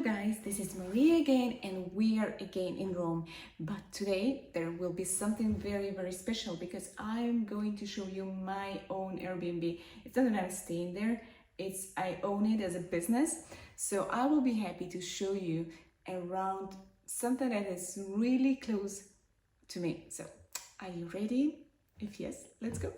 guys, this is Maria again and we are again in Rome. But today there will be something very special because I'm going to show you my own Airbnb. It's not that I'm staying there, I own it as a business. So I will be happy to show you around something that is really close to me. So are you ready? If yes, let's go.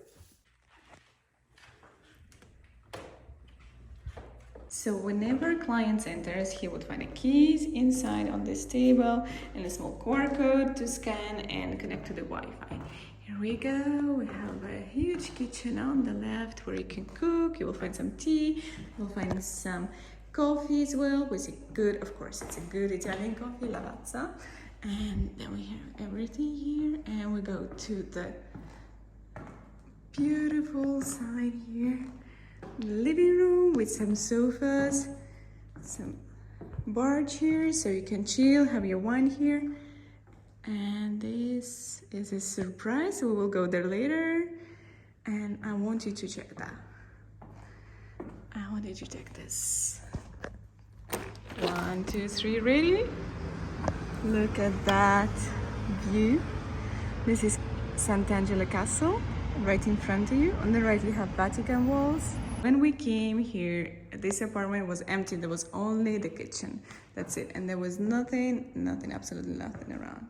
So whenever client enters, he would find the keys inside on this table and a small QR code to scan and connect to the Wi-Fi. Here we go. We have a huge kitchen on the left where you can cook. You will find some tea. You'll find some coffee as well, which is good, of course, it's a good Italian coffee, Lavazza. And then we have everything here, and we go to the beautiful side here. Living room with some sofas, some bar chairs so you can chill, have your wine here. And this is a surprise, we will go there later. And I want you to check that. I want you to check this. 1, 2, 3, ready? Look at that view. This is Sant'Angelo Castle, right in front of you. On the right you have Vatican walls. When we came here, this apartment was empty. There was only the kitchen. That's it. And there was nothing, absolutely nothing around.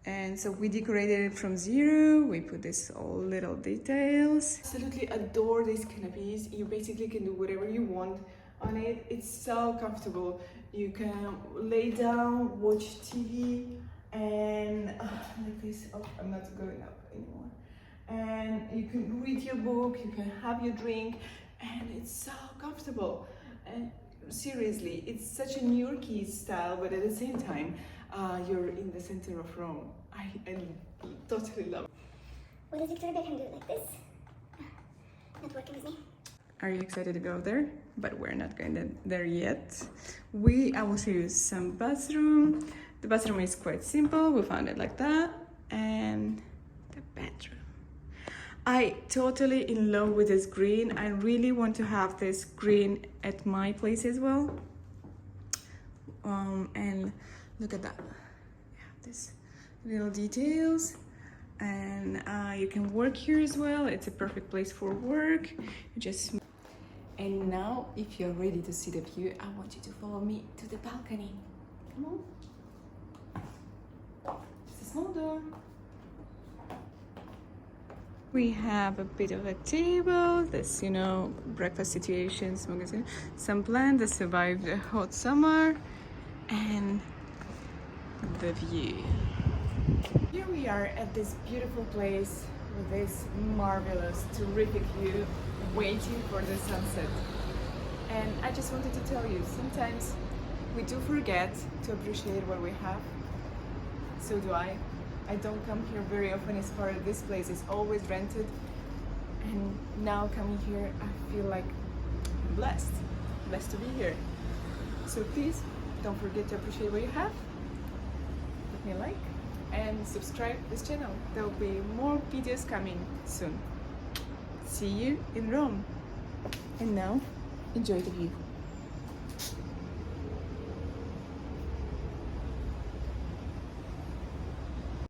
And so we decorated it from zero. We put this all little details. Absolutely adore these canopies. You basically can do whatever you want on it. It's so comfortable. You can lay down, watch TV, and like this. Oh, I'm not going up anymore. And you can read your book, you can have your drink, and it's so comfortable. And seriously, it's such a New Yorkie style, but at the same time, you're in the center of Rome. I totally love it. What does Victoria Beckham do like this? Not working with me. Are you excited to go there? But we're not going there yet. I will show you some bathroom. The bathroom is quite simple. We found it like that. And the bedroom. I totally in love with this green. I really want to have this green at my place as well. And look at that. You have this little details, and you can work here as well. It's a perfect place for work. And now, if you're ready to see the view, I want you to follow me to the balcony. Come on. It's a small door. We have a bit of a table, this, breakfast situations, some plants that survived the hot summer, and the view. Here we are at this beautiful place with this marvelous, terrific view, waiting for the sunset. And I just wanted to tell you, sometimes we do forget to appreciate what we have. So do I. I don't come here very often as part of this place. It's always rented. And now coming here, I feel like I'm blessed to be here. So please don't forget to appreciate what you have. Give me a like and subscribe to this channel. There will be more videos coming soon. See you in Rome. And now, enjoy the view.